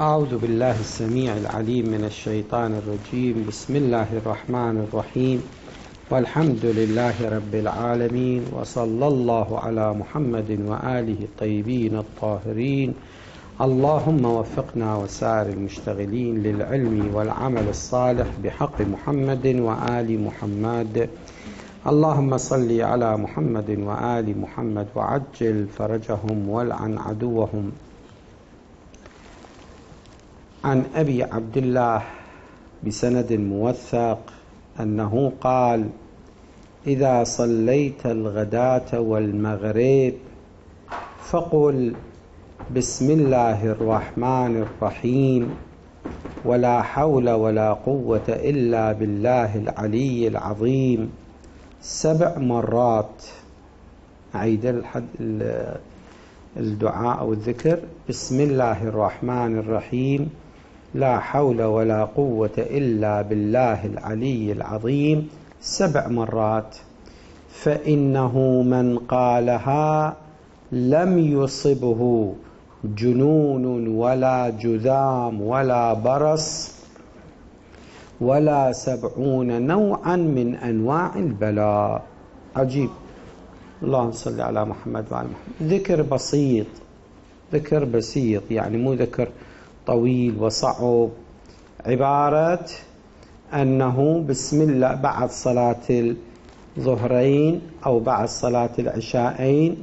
أعوذ بالله السميع العليم من الشيطان الرجيم. بسم الله الرحمن الرحيم، والحمد لله رب العالمين، وصلى الله على محمد وآله الطيبين الطاهرين. اللهم وفقنا وسائر المشتغلين للعلم والعمل الصالح بحق محمد وآل محمد. اللهم صل على محمد وآل محمد وعجل فرجهم والعن عدوهم. عن أبي عبد الله بسند موثق أنه قال: إذا صليت الغداة والمغرب فقل بسم الله الرحمن الرحيم ولا حول ولا قوة إلا بالله العلي العظيم 7 مرات. أعيد الدعاء أو الذكر: بسم الله الرحمن الرحيم لا حول ولا قوة إلا بالله العلي العظيم 7 مرات. فإنه من قالها لم يصبه جنون ولا جذام ولا برص ولا 70 نوعا من أنواع البلاء. عجيب. اللهم صل على محمد وعلى محمد. ذكر بسيط، ذكر بسيط، يعني مو ذكر طويل وصعب. عبارة أنه بسم الله بعد صلاة الظهرين أو بعد صلاة العشاءين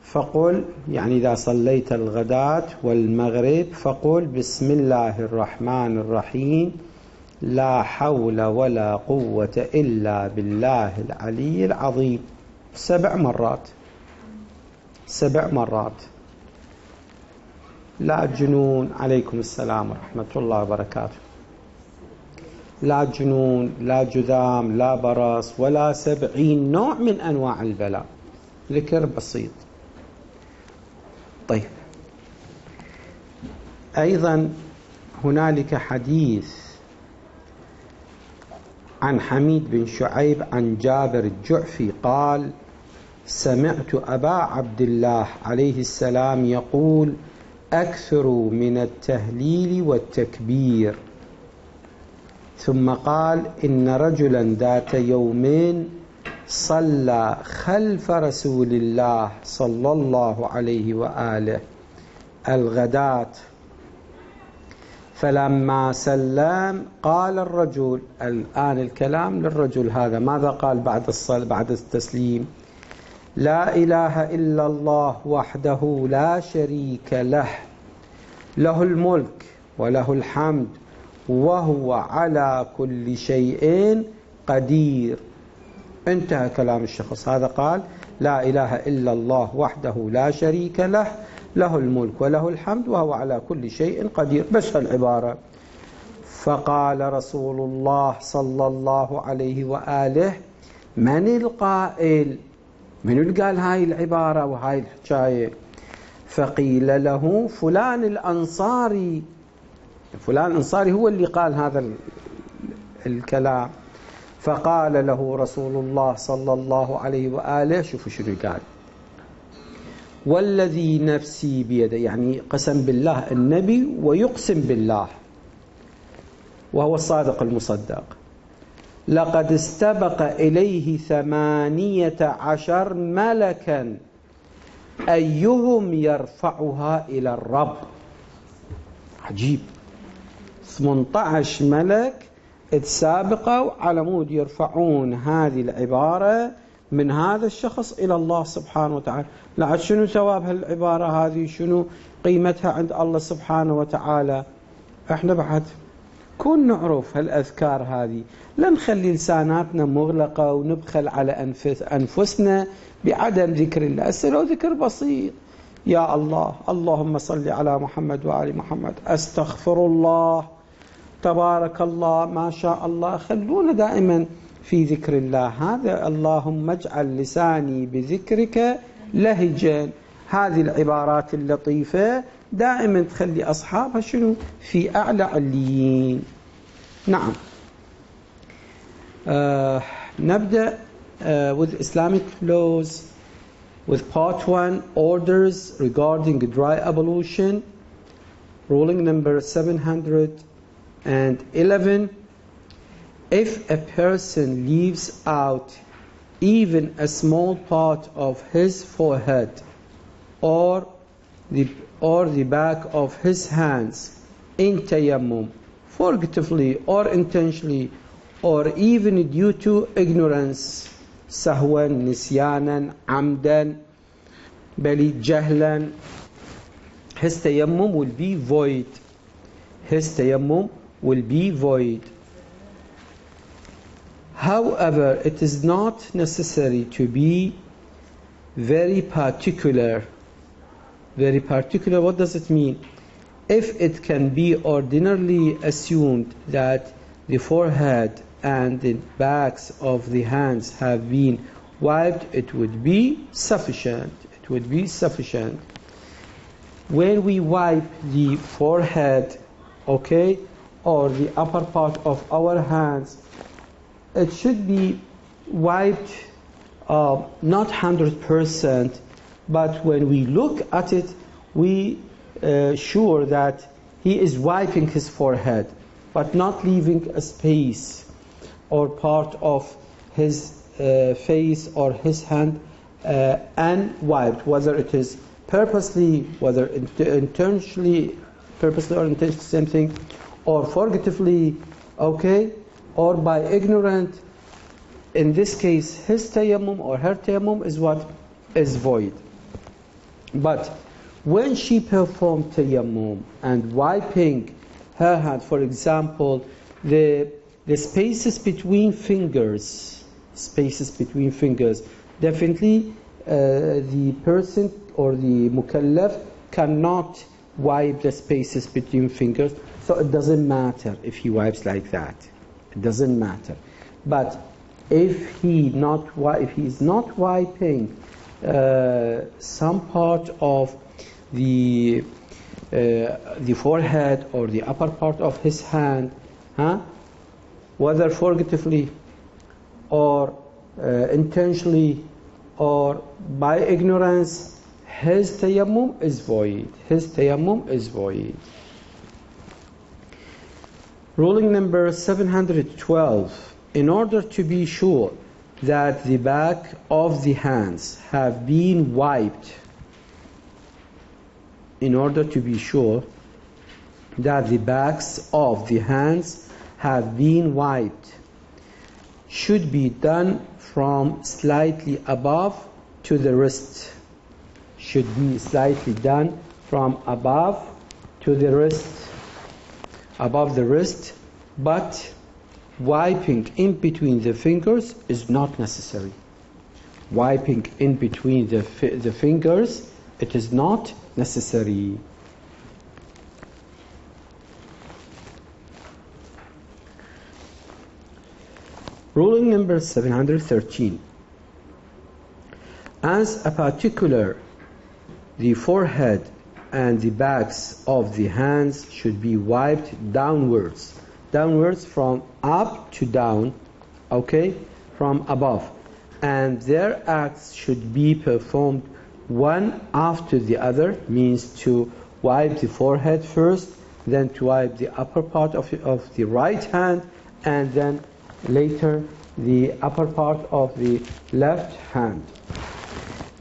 فقل، يعني إذا صليت الغداة والمغرب فقل بسم الله الرحمن الرحيم لا حول ولا قوة إلا بالله العلي العظيم 7 مرات. 7 مرات. لا جنون، عليكم السلام ورحمة الله وبركاته، لا جنون لا جذام لا برص ولا 70 نوع من أنواع البلاء. ذكر بسيط. طيب، أيضا هنالك حديث عن حميد بن شعيب عن جابر الجعفي قال: سمعت أبا عبد الله عليه السلام يقول: أكثروا من التهليل والتكبير. ثم قال: إن رجلا ذات يوم صلى خلف رسول الله صلى الله عليه وآله الغداة، فلما سلم قال الرجل، الآن الكلام للرجل هذا، ماذا قال بعد التسليم؟ لا إله إلا الله وحده لا شريك له، له الملك وله الحمد وهو على كل شيء قدير. انتهى كلام الشخص هذا. قال: لا إله إلا الله وحده لا شريك له، له الملك وله الحمد وهو على كل شيء قدير. بس العبارة. فقال رسول الله صلى الله عليه وآله: من القائل؟ من اللي قال هاي العبارة وهاي الحكاية؟ فقيل له: فلان الأنصاري. فلان الأنصاري هو اللي قال هذا الكلام. فقال له رسول الله صلى الله عليه وآله، شوفوا شنو قال: والذي نفسي بيده، يعني قسم بالله النبي ويقسم بالله وهو الصادق المصدق، لقد استبق إليه 18 ملكا أيهم يرفعها إلى الرب. عجيب. 18 ملك تسابقوا على مود يرفعون هذه العبارة من هذا الشخص إلى الله سبحانه وتعالى. لا، شنو ثواب هالعبارة هذه؟ شنو قيمتها عند الله سبحانه وتعالى؟ احنا بعد كون نعرف هالأذكار هذه، لا نخلي لساناتنا مغلقة ونبخل على أنفسنا بعدم ذكر الله. أسأله ذكر بسيط: يا الله، اللهم صل على محمد وآل محمد، أستغفر الله، تبارك الله، ما شاء الله. خلونا دائما في ذكر الله. هذا اللهم اجعل لساني بذكرك لهجا. هذه العبارات اللطيفة دائما تخلي أصحابها شنو؟ في أعلى عليين. نعم. نبدأ with Islamic laws, with part 1, orders regarding dry ablution. Ruling number 711. If a person leaves out even a small part of his forehead or the back of his hands in tayammum, forgetfully or intentionally, or even due to ignorance, sahwan, nisyanan, amdan, bali jahlan, his tayammum will be void. His tayammum will be void. However, it is not necessary to be very particular. Very particular, what does it mean? If it can be ordinarily assumed that the forehead and the backs of the hands have been wiped, it would be sufficient. It would be sufficient. When we wipe the forehead, okay, or the upper part of our hands, it should be wiped not 100%, but when we look at it, we sure that he is wiping his forehead, but not leaving a space or part of his face or his hand unwiped, whether it is purposely, whether intentionally, purposely or intentionally, same thing, or forgetfully, okay, or by ignorant. In this case, his tayammum or her tayammum is what? Is void. But when she performed tayammum and wiping her hand, for example, the spaces between fingers, definitely the person or the mukallaf cannot wipe the spaces between fingers, so it doesn't matter if he wipes like that. It doesn't matter. But if he is not wiping some part of the forehead or the upper part of his hand, whether forgetfully or intentionally or by ignorance, his tayammum is void. His tayammum is void. Ruling number 712. In order to be sure that the back of the hands have been wiped, in order to be sure that the backs of the hands have been wiped, should be done from slightly above to the wrist. Should be slightly done from above to the wrist, above the wrist, but wiping in between the fingers is not necessary. Wiping in between the fingers, it is not necessary. Ruling number 713. As a particular, the forehead and the backs of the hands should be wiped downwards from up to down, okay, from above, and their acts should be performed one after the other, means to wipe the forehead first, then to wipe the upper part of the right hand, and then later the upper part of the left hand.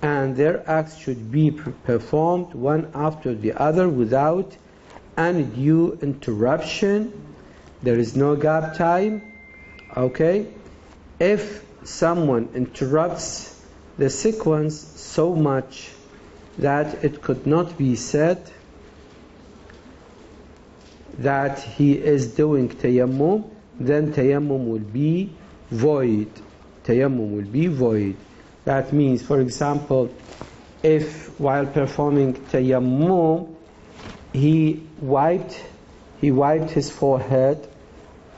And their acts should be performed one after the other without any due interruption. There is no gap time, okay? If someone interrupts the sequence so much that it could not be said that he is doing tayammum, then tayammum will be void. Tayammum will be void. That means, for example, if while performing tayammum he wiped his forehead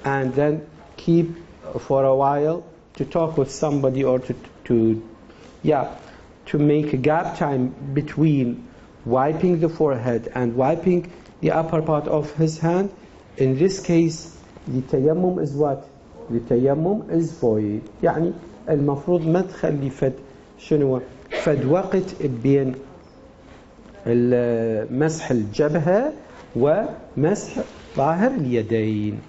and then keep for a while to talk with somebody or to make a gap time between wiping the forehead and wiping the upper part of his hand, in this case the tayammum is what? The tayammum is void. يعني المفروض ما تخلي فد وقت بين مسح الجبهة ومسح ظاهر اليدين.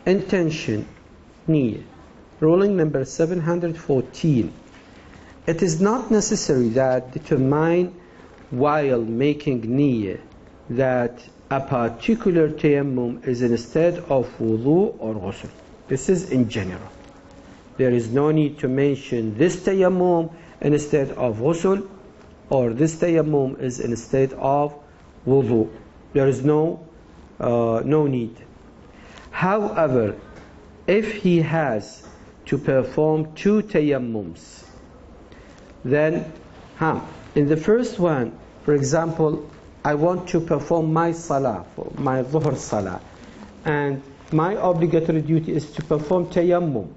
Intention, نية. Ruling number 714. It is not necessary that determine while making niyyah that a particular tayammum is instead of wudu or ghusl. This is in general. There is no need to mention this tayammum instead of ghusl, or this tayammum is instead of wudu. There is no need. However, if he has to perform two tayammums, then in the first one, for example, I want to perform my salah, my dhuhr salah, and my obligatory duty is to perform tayammum.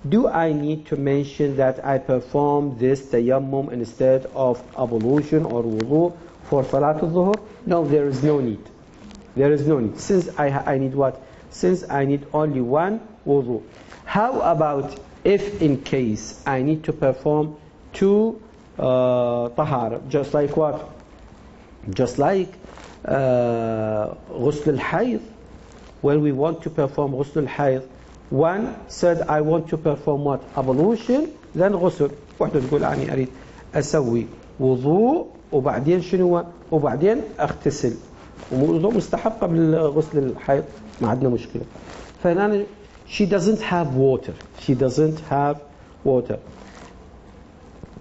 Do I need to mention that I perform this tayammum instead of ablution or wudu for salatul dhuhr? No, there is no need. There is no need. Since I need what? Since I need only one wudu. How about if in case I need to perform two tahara, just like what? Just like ghusl al-hayd. When we want to perform ghusl al-hayd, one said I want to perform what? Ablution, then ghusl. واحدة تقول أنا أريد أسوي وضوء وبعدين شنو؟ وبعدين أغتسل. ووضوء مستحب قبل غسل الحيض، ما عندنا مشكلة. فهنا she doesn't have water. She doesn't have water.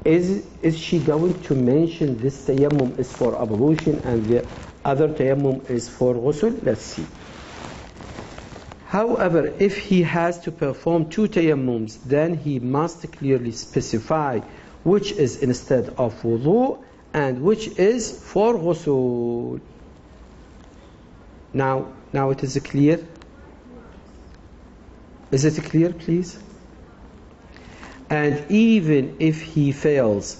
Is she going to mention this tayammum is for ablution and the other tayammum is for ghusl? Let's see. However, if he has to perform two tayammums, then he must clearly specify which is instead of wudu and which is for ghusl. Now it is clear? Is it clear, please? And even if he fails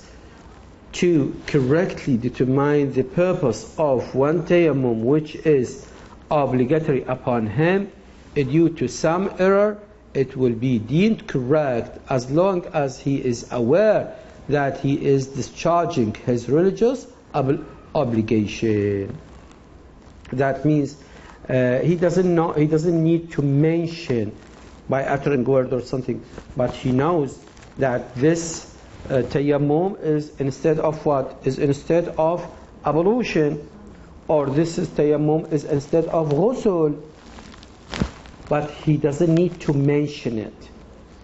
to correctly determine the purpose of one tayammum which is obligatory upon him, due to some error, it will be deemed correct as long as he is aware that he is discharging his religious obligation. That means he doesn't need to mention by uttering word or something, but he knows that this tayammum is instead of what? Is instead of ablution, or this is tayammum is instead of ghusl, but he doesn't need to mention it.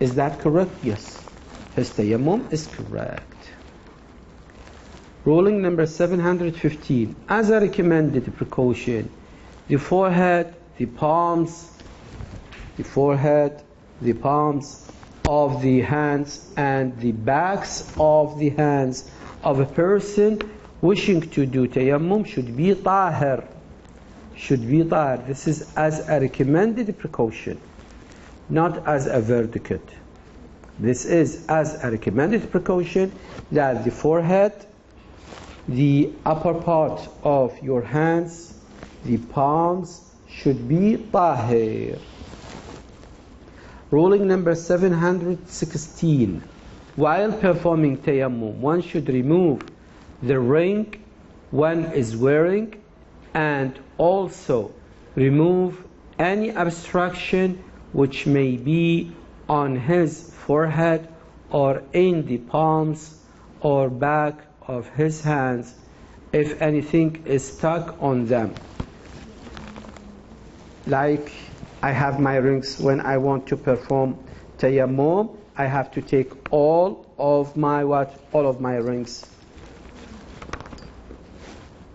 Is that correct? Yes. His tayammum is correct. Ruling number 715. As a recommended precaution, the forehead, the palms of the hands and the backs of the hands of a person wishing to do tayammum should be tahir. Should be tahir. This is as a recommended precaution, not as a verdict. This is as a recommended precaution that the forehead, the upper part of your hands, the palms should be tahir. Ruling number 716. While performing tayammum, one should remove the ring one is wearing and also remove any obstruction which may be on his forehead or in the palms or back of his hands if anything is stuck on them. Like I have my rings when I want to perform tayammum, I have to take all of my all of my rings.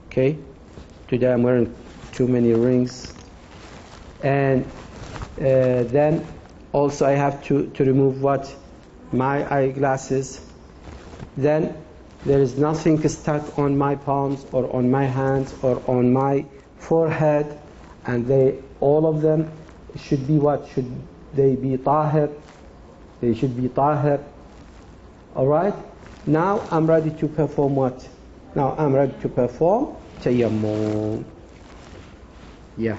Okay, today I'm wearing too many rings, and then also I have to remove my eyeglasses. Then there is nothing stuck on my palms or on my hands or on my forehead, and all of them should be should they be tahir? They should be tahir. Alright? Now I'm ready to perform what? Now I'm ready to perform tayammum. Yeah.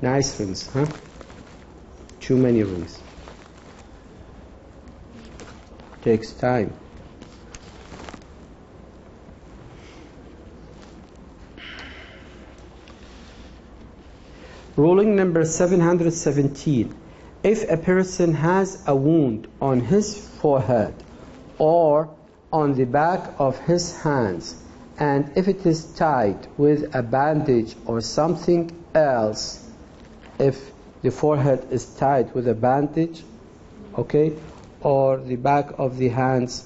Nice rings, huh? Too many rings. Takes time. Ruling number 717. If a person has a wound on his forehead or on the back of his hands, and if it is tied with a bandage or something else, if the forehead is tied with a bandage, okay, or the back of the hands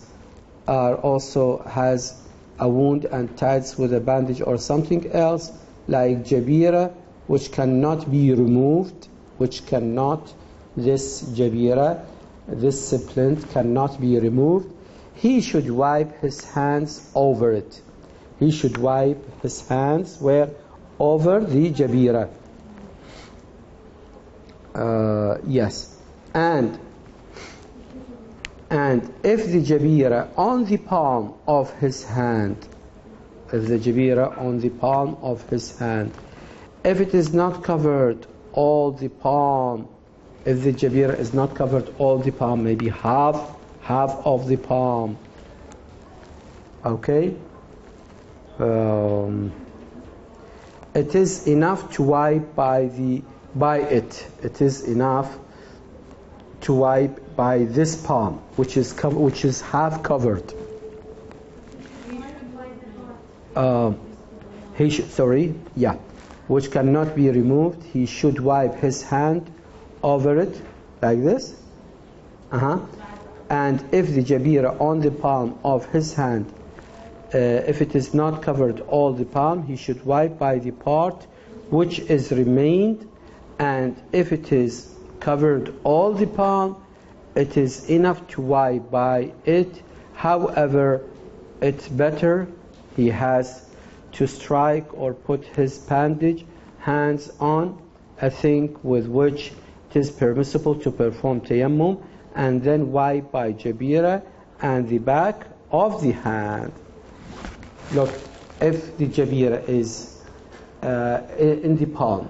also has a wound and tied with a bandage or something else, like jabira, which cannot be removed, this jabira, this splint cannot be removed, he should wipe his hands over it. He should wipe his hands where? Over the jabira. Yes. And if the jabira on the palm of his hand, if it is not covered all the palm, if the jabira is not covered all the palm, maybe half of the palm, okay, it is enough to wipe by it. It is enough to wipe by this palm, which is half covered. Which cannot be removed. He should wipe his hand over it like this. And if the jabira on the palm of his hand, if it is not covered all the palm, he should wipe by the part which is remained, and if it is covered all the palm, it is enough to wipe by it. However, it's better he has to strike or put his bandage hands on a thing with which it is permissible to perform tayammum, and then wipe by jabira and the back of the hand. Look, if the jabira is in the palm,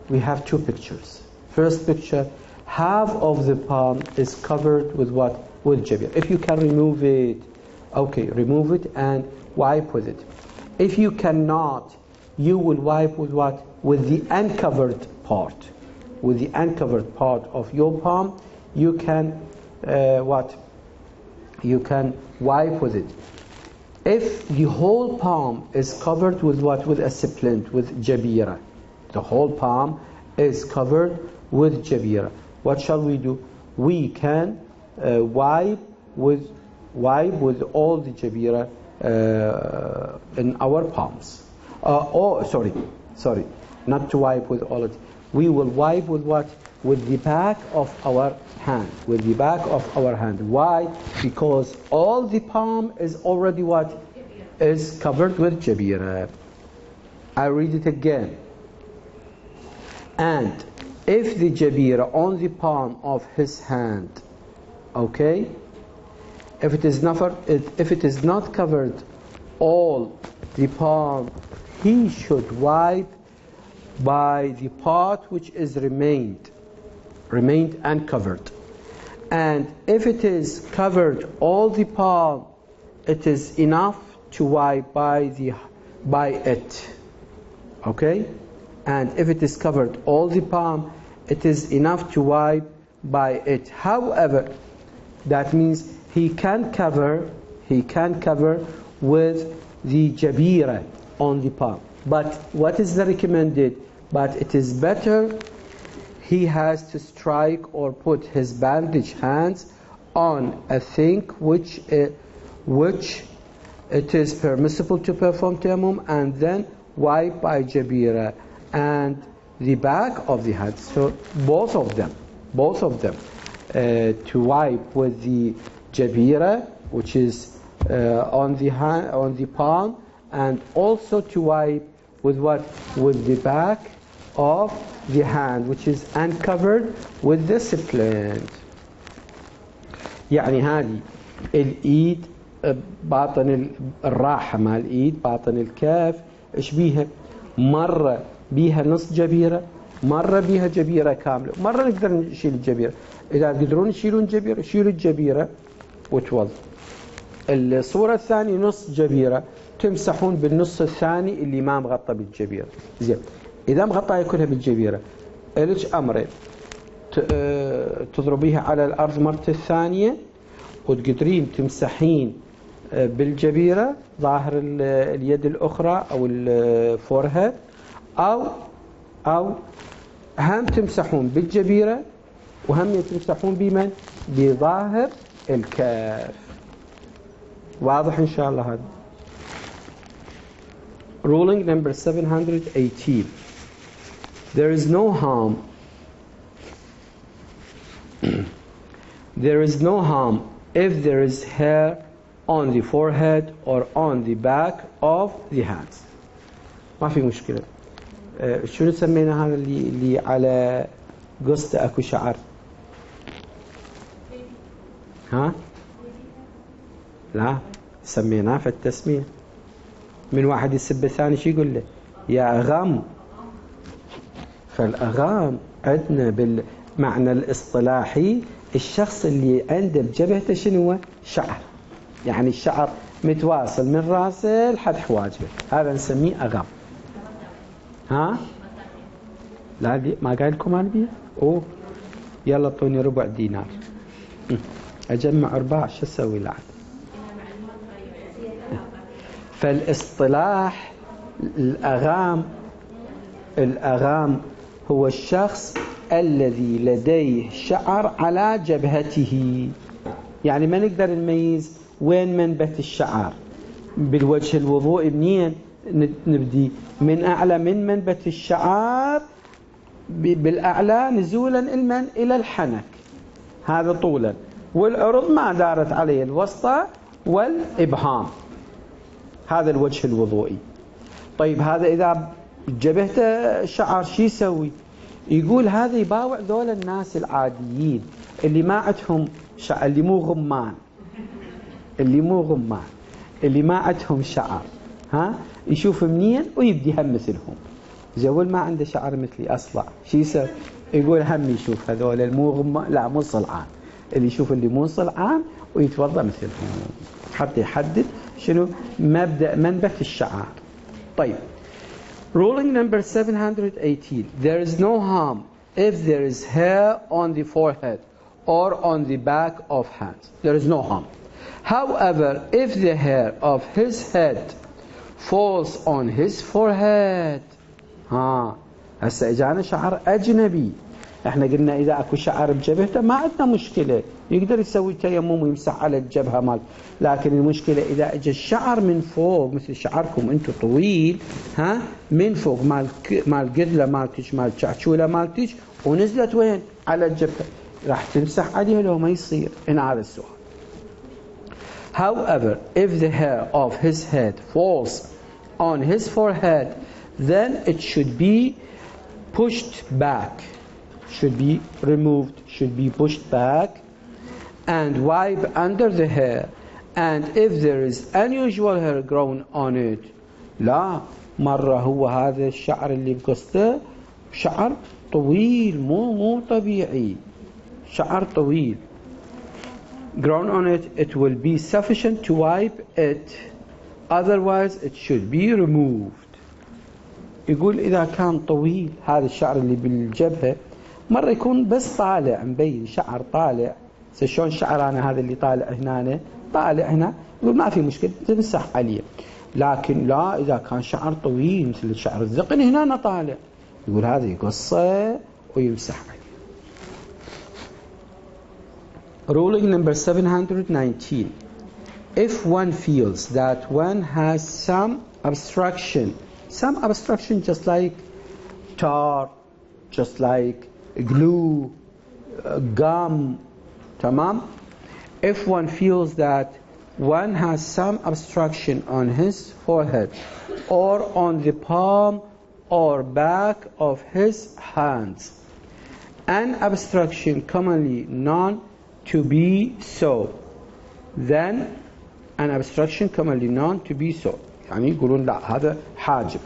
we have two pictures. First picture, half of the palm is covered with what? With jabira. If you can remove it, okay, remove it and wipe with it. If you cannot, you will wipe with what? With the uncovered part. With the uncovered part of your palm, you can You can wipe with it. If the whole palm is covered with what? With a splint, with jabira. The whole palm is covered with jabira. What shall we do? We can wipe with all the jabira in our palms. Sorry, not to wipe with all of it. We will wipe with what? With the back of our hand. With the back of our hand. Why? Because all the palm is already what? Is covered with jabira. I read it again. And if the jabira on the palm of his hand, okay, if it is not covered all the palm, he should wipe by the part which is remained uncovered. And if it is covered all the palm, it is enough to wipe by it. Okay? And if it is covered all the palm, it is enough to wipe by it. However, that means he can cover with the jabira on the palm. But what is the recommended? But it is better he has to strike or put his bandaged hands on a thing which it is permissible to perform tayammum, and then wipe by jabira and the back of the hand. So both of them, to wipe with the jabira, which is on the hand, on the palm, and also to wipe with what? With the back of the hand, which is uncovered with the splint. يعني هذه الإيد باطن الراحة مع الإيد باطن الكاف إيش بيها؟ مرة بيها نص جبيرة، مرة بيها جبيرة كاملة، مرة نقدر نشيل الجبيرة. إذا تقدرون تشيلون الجبيرة شيلوا الجبيرة وتوضوا. الصورة الثانية نص جبيرة، تمسحون بالنص الثاني اللي ما مغطى بالجبيرة. زين. إذا مغطاية كلها بالجبيرة إلك أمرين، تضربيها على الأرض مرة الثانية وتقدرين تمسحين بالجبيرة ظاهر اليد الأخرى أو الفورهيد، أو هم تمسحون بالجبيرة وهم تمسحون بمن؟ بظاهر الكف. واضح إن شاء الله هذا. Ruling number 718. There is no harm. There is no harm if there is hair on the forehead or on the back of the hands. ما في مشكلة. شنو سمينا هذا اللي على قصته اكو شعر؟ ها؟ لا سميناه في التسمية. من واحد يسب الثاني شو يقول له؟ يا أغام. فالأغام عندنا بالمعنى الاصطلاحي الشخص اللي عنده بجبهته شنو؟ شعر، يعني الشعر متواصل من راسه لحد حواجبه، هذا نسميه أغام. ها؟ لا دي ما قايل لكم أنا بيه؟ أوه يلا اعطوني ربع دينار. أجمع أرباع شو أسوي لعد؟ فالاصطلاح الأغام هو الشخص الذي لديه شعر على جبهته. يعني ما نقدر نميز وين منبت الشعر بالوجه الوضوئي. منين نبدي؟ من أعلى من منبت الشعر بالأعلى نزولا إلى الحنك، هذا طولا، والعرض ما دارت عليه الوسطى والإبهام، هذا الوجه الوضوئي. طيب هذا إذا جبهته شعر شي يسوي؟ يقول هذا يباوع ذول الناس العاديين اللي ما عندهم شعر، اللي مو غمان، اللي ما عندهم شعر، ها، يشوف منين ويبدي هم مثلهم. زول ما عنده شعر مثلي أصلع شي يسوي؟ يقول هم يشوف هذول المو غمان، لا مو صلعان، اللي يشوف اللي مو صلعان ويتوضا مثلهم حتى يحدد شنو مبدأ منبت الشعر. طيب ruling number 718. There is no harm if there is hair on the forehead or on the back of hands. There is no harm. However, if the hair of his head falls on his forehead. هسه اجانا شعر اجنبي. احنا قلنا اذا اكو شعر بجبهته ما عندنا مشكله، يقدر يسوي تيمم ويمسح على الجبهه مال. لكن المشكله اذا اجى الشعر من فوق مثل شعركم انتم طويل، ها، من فوق مال قذله مالتك، مال شعشوله مالتك، ونزلت وين؟ على الجبهه، راح تمسح عليها لو ما يصير؟ هنا هذا السؤال. However, if the hair of his head falls on his forehead, then it should be pushed back, should be removed, should be pushed back, and wipe under the hair. And if there is unusual hair grown on it, لا مرة هو هذا الشعر اللي بقصته شعر طويل مو طبيعي، شعر طويل grown on it, it will be sufficient to wipe it, otherwise it should be removed. يقول إذا كان طويل هذا الشعر اللي بالجبهة، مرة يكون بس طالع مبين، شعر طالع، شلون شعر أنا هذا اللي طالع هنا طالع هنا، يقول ما في مشكلة تمسح عليه. لكن لا إذا كان شعر طويل مثل شعر الذقن هنا طالع، يقول هذا يقصه ويمسح عليه. Ruling number 719. If one feels that one has some obstruction just like tar, just like glue, gum, tamam. If one feels that one has some obstruction on his forehead or on the palm or back of his hands, an obstruction commonly known to be so, then an obstruction commonly known to be so. يعني يقولون لا هذا حاجب.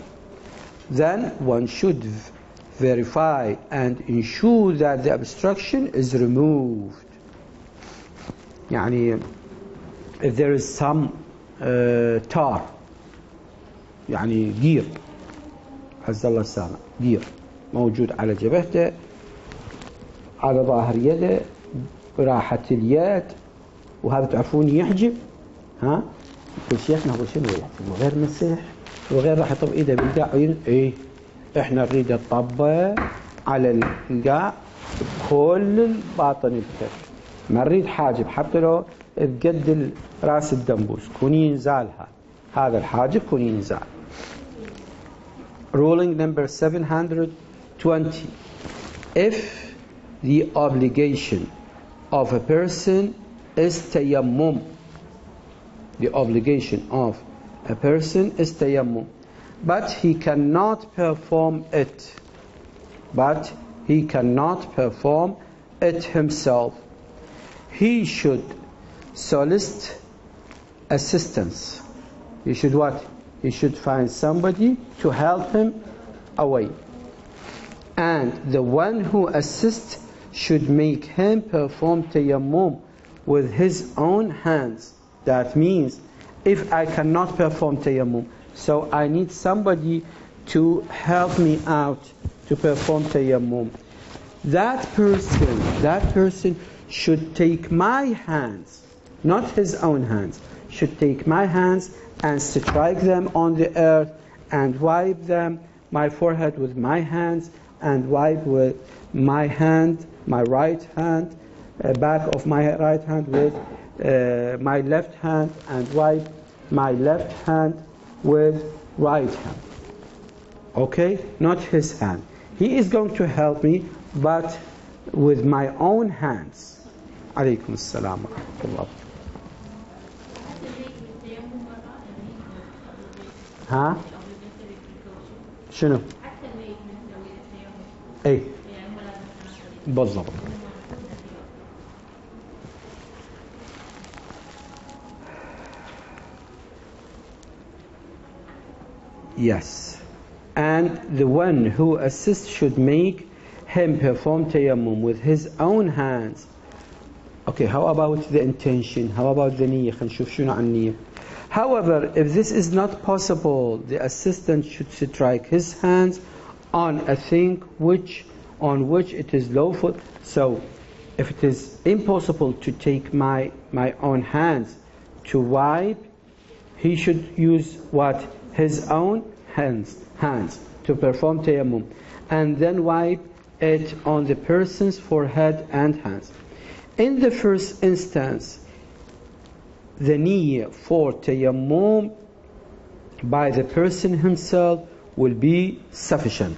Then one should verify and ensure that the obstruction is removed. يعني if there is some tar يعني قير عز الله السامع دير موجود على جبهته، على ظاهر يده، راحة اليد، وهذا تعرفون يحجب. ها يقول شيخنا هو شنو يحجب وغير مسيح وغير راح يطب ايده بالقاع. ايه احنا نريد نطبه على القاع كل باطن الكف، ما نريد حاجب حتى لو بقد راس الدنبوس كون ينزال. هذا الحاجب كون ينزال. Ruling number 720. If the obligation of a person is tayammum, the obligation of a person is tayammum, but he cannot perform it, himself, he should solicit assistance. He should what? He should find somebody to help him away. And the one who assists should make him perform tayammum with his own hands. That means if I cannot perform tayammum, so I need somebody to help me out to perform tayammum. That person should take my hands, not his own hands, should take my hands and strike them on the earth and wipe them, my forehead with my hands, and wipe with my hand, my right hand, back of my right hand with my left hand, and wipe my left hand with right hand. Okay? Not his hand. He is going to help me, but with my own hands. Alaykum as-salam wa rahmatullah. ها؟ شنو؟ اي بالضبط. Yes. And the one who assists should make him perform tayammum with his own hands. Okay, how about the intention? How about the niyyah? خلينا نشوف شنو عن النية. However, if this is not possible, the assistant should strike his hands on a thing on which it is lawful. So, if it is impossible to take my own hands to wipe, he should use what? His own hands to perform tayammum, and then wipe it on the person's forehead and hands. In the first instance, the niyyah for tayammum by the person himself will be sufficient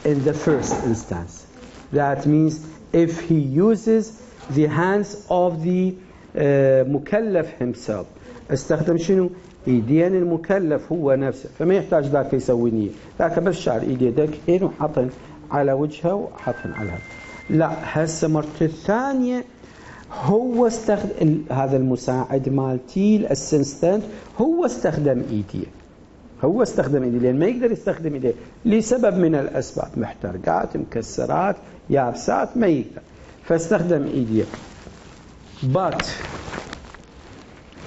in the first instance. That means if he uses the hands of the مكلف himself. استخدم شنو؟ ايدين المكلف هو نفسه، فما يحتاج ذاك يسوي نية، ذاك بس شعر ايديه دكين وحطن على وجهه وحطن على هذا. لا، هسه مرة الثانية هو استخدم هذا المساعد مالتي الاسيستنت، هو استخدم ايديه، لان ما يقدر يستخدم ايديه لسبب من الاسباب، محترقات، مكسرات، يابسات، ما يقدر، فاستخدم ايديه. But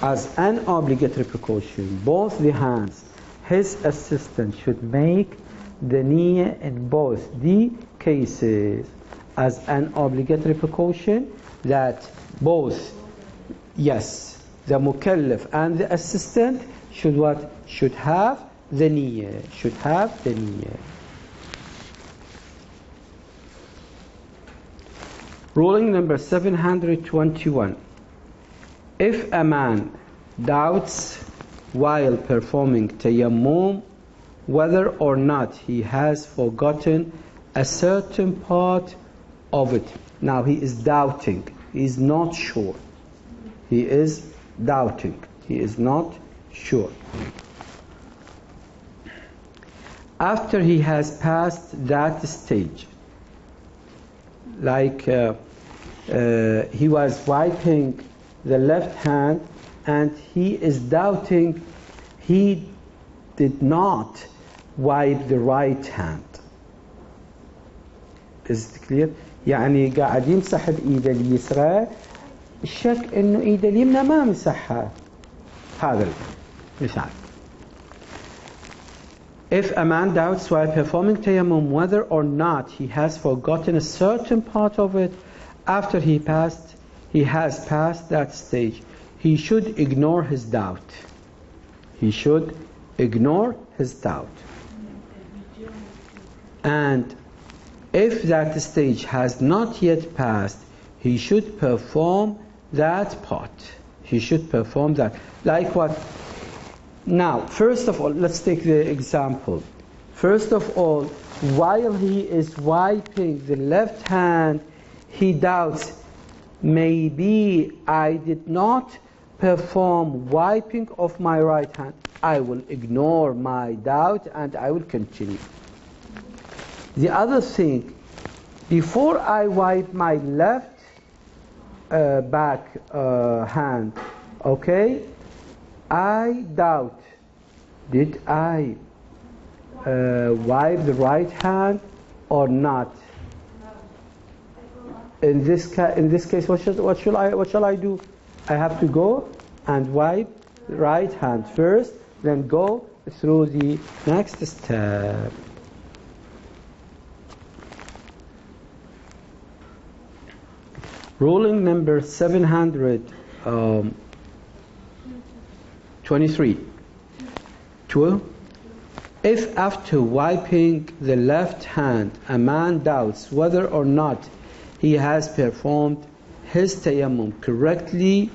as an obligatory precaution, both the hands, his assistant should make the niyyah in both the cases as an obligatory precaution, that both, yes, the mukallaf and the assistant should what? Should have the niyyah. Ruling number 721. If a man doubts while performing tayammum whether or not he has forgotten a certain part of it. Now he is doubting, he is not sure. He is doubting, he is not sure. After he has passed that stage, like he was wiping the left hand and he is doubting he did not wipe the right hand. Is it clear? يعني قاعد يمسح بإيده اليسرى، الشك إنه إيده اليمنى ما مسحها. هذا المثال. If a man doubts while performing tayammum whether or not he has forgotten a certain part of it after he has passed that stage, he should ignore his doubt. He should ignore his doubt. And if that stage has not yet passed, he should perform that part. He should perform that. Like what? Now, first of all, let's take the example. First of all, while he is wiping the left hand, he doubts, maybe I did not perform wiping of my right hand. I will ignore my doubt and I will continue. The other thing, before I wipe my left back hand, okay, I doubt, did I wipe the right hand or not? In this case, what shall I do? I have to go and wipe the right hand first, then go through the next step. Ruling number 723. 2. If after wiping the left hand a man doubts whether or not he has performed his tayammum correctly,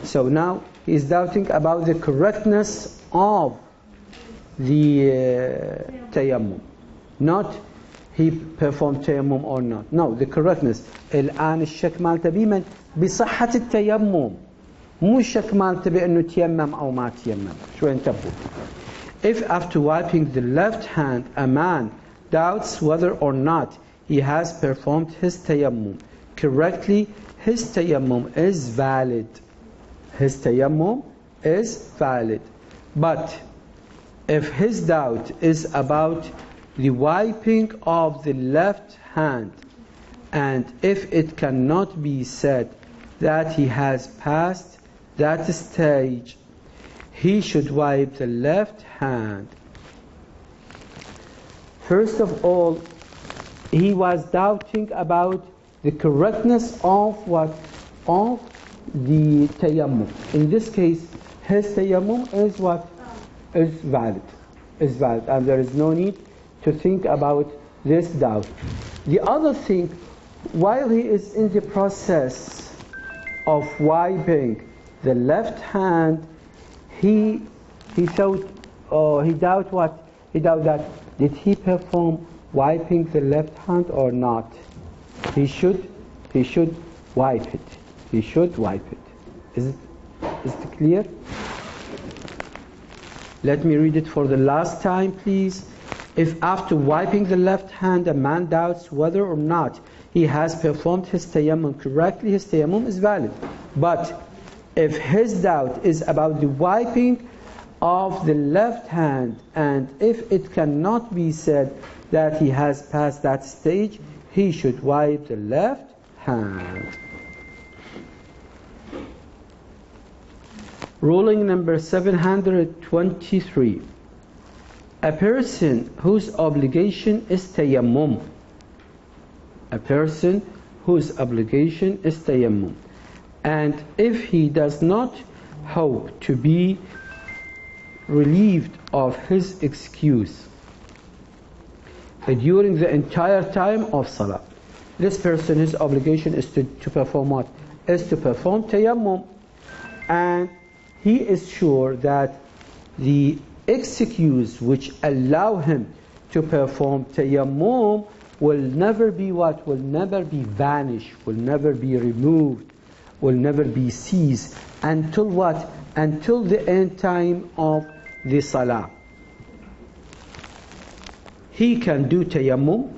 so now he is doubting about the correctness of the tayammum, not he performed tayammum or not. No, the correctness. الآن الشك مالته بمن؟ بصحة التيمم، مو الشك مالته بأنه تيمم أو ما تيمم. شو انتبهوا. If after wiping the left hand a man doubts whether or not he has performed his tayammum correctly, his tayammum is valid. His tayammum is valid. But if his doubt is about the wiping of the left hand, and if it cannot be said that he has passed that stage, he should wipe the left hand. First of all, he was doubting about the correctness of what? Of the tayammum. In this case, his tayammum is what? Is valid. Is valid, and there is no need to think about this doubt. The other thing, while he is in the process of wiping the left hand, he thought, or he doubt what? He doubt that did he perform wiping the left hand or not? He should wipe it. He should wipe it. Is it clear? Let me read it for the last time, please. If after wiping the left hand a man doubts whether or not he has performed his tayammum correctly, his tayammum is valid. But if his doubt is about the wiping of the left hand, and if it cannot be said that he has passed that stage, he should wipe the left hand. Ruling number 723. A person whose obligation is tayammum. A person whose obligation is tayammum. And if he does not hope to be relieved of his excuse during the entire time of salah, this person, his obligation is to perform what? Is to perform tayammum. And he is sure that the excuse which allow him to perform tayammum will never be what? Will never be vanished, will never be removed, will never be ceased until what? Until the end time of the salah. He can do tayammum.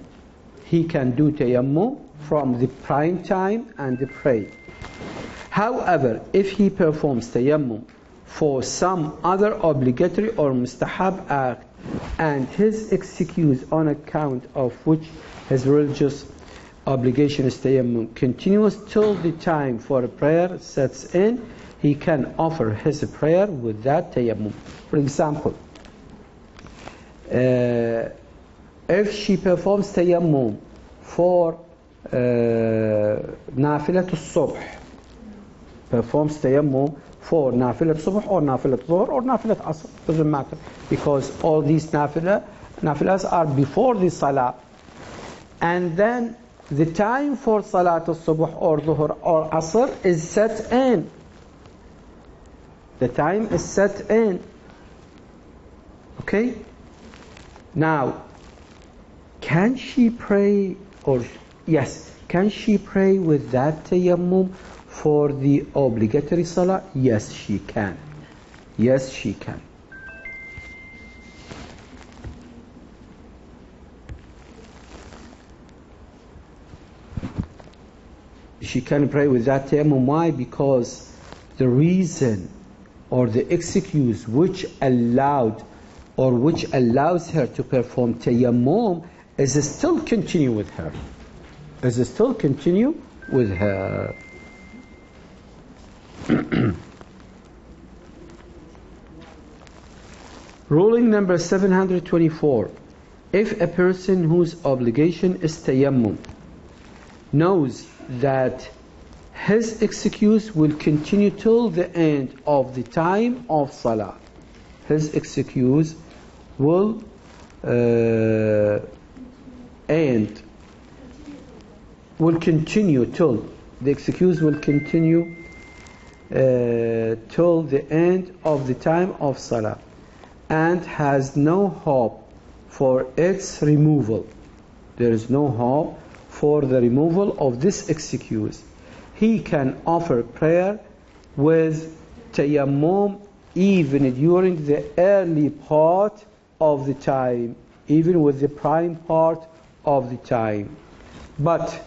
He can do tayammum from the prime time and the pray. However, if he performs tayammum for some other obligatory or mustahab act, and his excuse on account of which his religious obligation is tayammum continues till the time for a prayer sets in, he can offer his prayer with that tayammum. For example, if she performs tayammum for nafilat al-subh, performs tayammum for nafilat subh or nafilat dhuhr or nafilat asr, doesn't matter, because all these nafilas are before the salah, and then the time for salat al-subh or dhuhr or asr is set in. The time is set in. Okay? Now, can she pray, or yes, can she pray with that tayammum for the obligatory salah? Yes, she can. Yes, she can. She can pray with that tayammum. Why? Because the reason or the excuse which allowed or which allows her to perform tayammum is still continue with her. Is still continue with her. Ruling number 724. If a person whose obligation is tayammum knows that his excuse will continue till the end of the time of salah, his excuse will continue till the excuse will continue till the end of the time of salah, and has no hope for its removal. There is no hope for the removal of this excuse. He can offer prayer with tayammum even during the early part of the time, even with the prime part of the time. But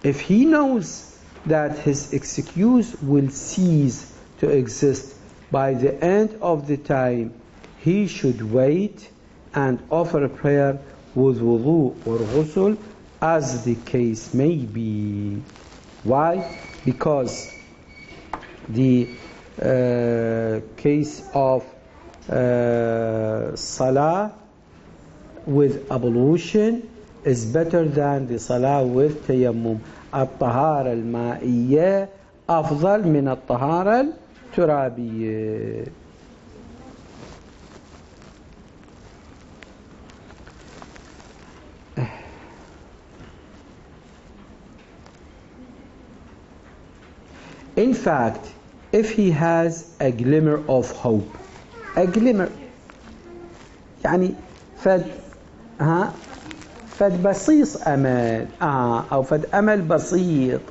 if he knows that his excuse will cease to exist by the end of the time, he should wait and offer a prayer with wudu or ghusl as the case may be. Why? Because the case of salah with ablution is better than the salah with tayammum. الطهارة المائية أفضل من الطهارة الترابية. In fact, if he has a glimmer of hope, a glimmer يعني فد بصيص أمل أو فد أمل بسيط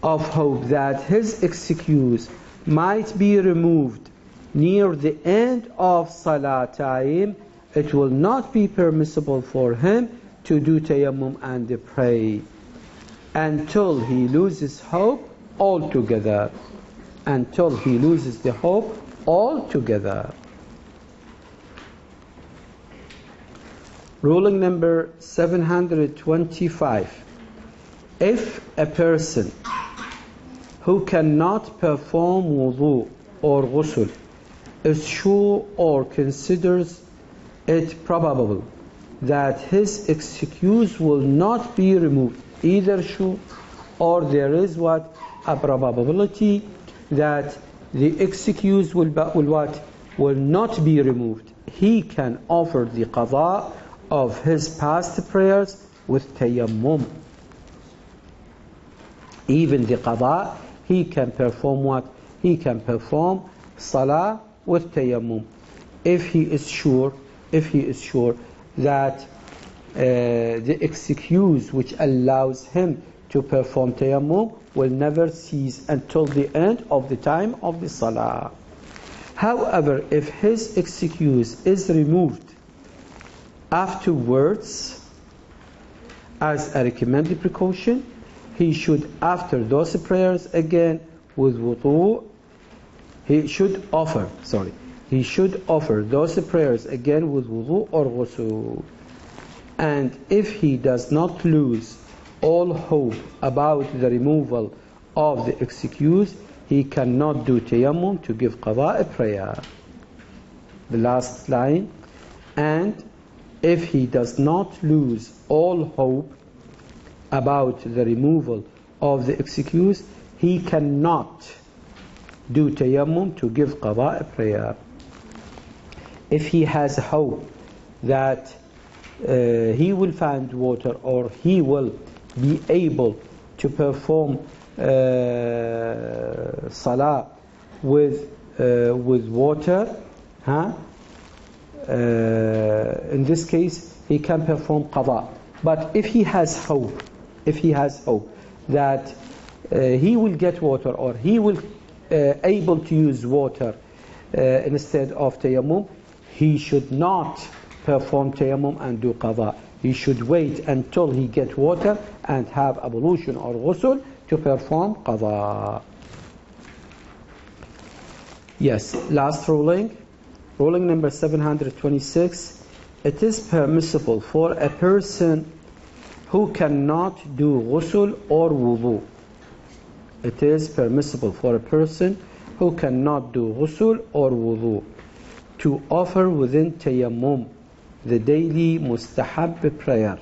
of hope that his excuse might be removed near the end of salah time, it will not be permissible for him to do tayammum and pray until he loses hope altogether. Until he loses the hope altogether. Ruling number 725. If a person who cannot perform wudu or ghusl is sure or considers it probable that his excuse will not be removed, either sure or there is a probability that the excuse will not be removed, he can offer the qada of his past prayers with tayammum. Even the qada, he can perform what? He can perform salah with tayammum if he is sure that the excuse which allows him to perform tayammum will never cease until the end of the time of the salah. However, if his excuse is removed afterwards as a recommended precaution, he should, after those prayers again with wudu, he should offer those prayers again with wudu or ghusl. And if he does not lose all hope about the removal of the excuse, he cannot do tayammum to give qada a prayer. The last line, And if he does not lose all hope about the removal of the excuse, he cannot do tayammum to give qada prayer. If he has hope that he will find water, or he will be able to perform salah with water, in this case he can perform qada. But if he has hope, that he will get water, or he will able to use water instead of tayammum, he should not perform tayammum and do qada. He should wait until he get water and have ablution or ghusl to perform qada. Yes, last ruling. Ruling number 726. It is permissible for a person who cannot do ghusl or wudu. It is permissible for a person who cannot do ghusl or wudu to offer within tayammum the daily mustahab prayer.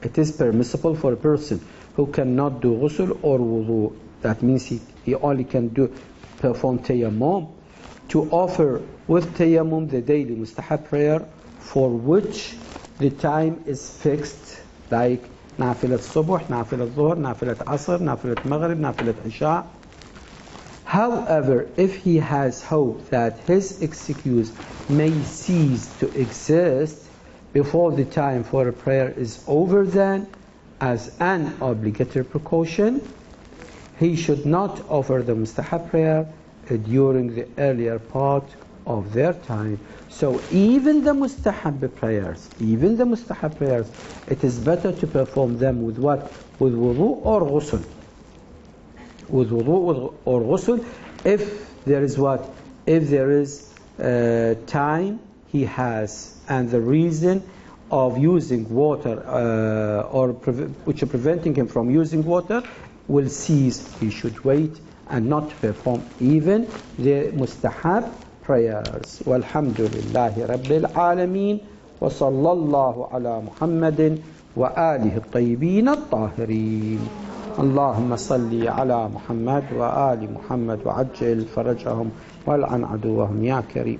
It is permissible for a person who cannot do ghusl or wudu, that means he only can perform tayammum, to offer with tayammum the daily mustahab prayer, for which the time is fixed, like nafilat subuh, nafilat dhuhr, nafilat asr, nafilat maghrib, nafilat isha. However, if he has hope that his excuse may cease to exist before the time for a prayer is over, then, as an obligatory precaution, he should not offer the mustahab prayer during the earlier part of their time. So even the mustahab prayers, it is better to perform them with what? With wudu or ghusl. With wudu or ghusl, if there is what? If there is time he has, and the reason of using water which is preventing him from using water will cease, he should wait and not perform even the mustahab prayers. Walhamdulillahi Rabbil Alameen, wa sallallahu ala Muhammadin wa alihi at-tayyibin at-tahirin. اللهم صل على محمد وآل محمد وعجل فرجهم والعن عدوهم يا كريم.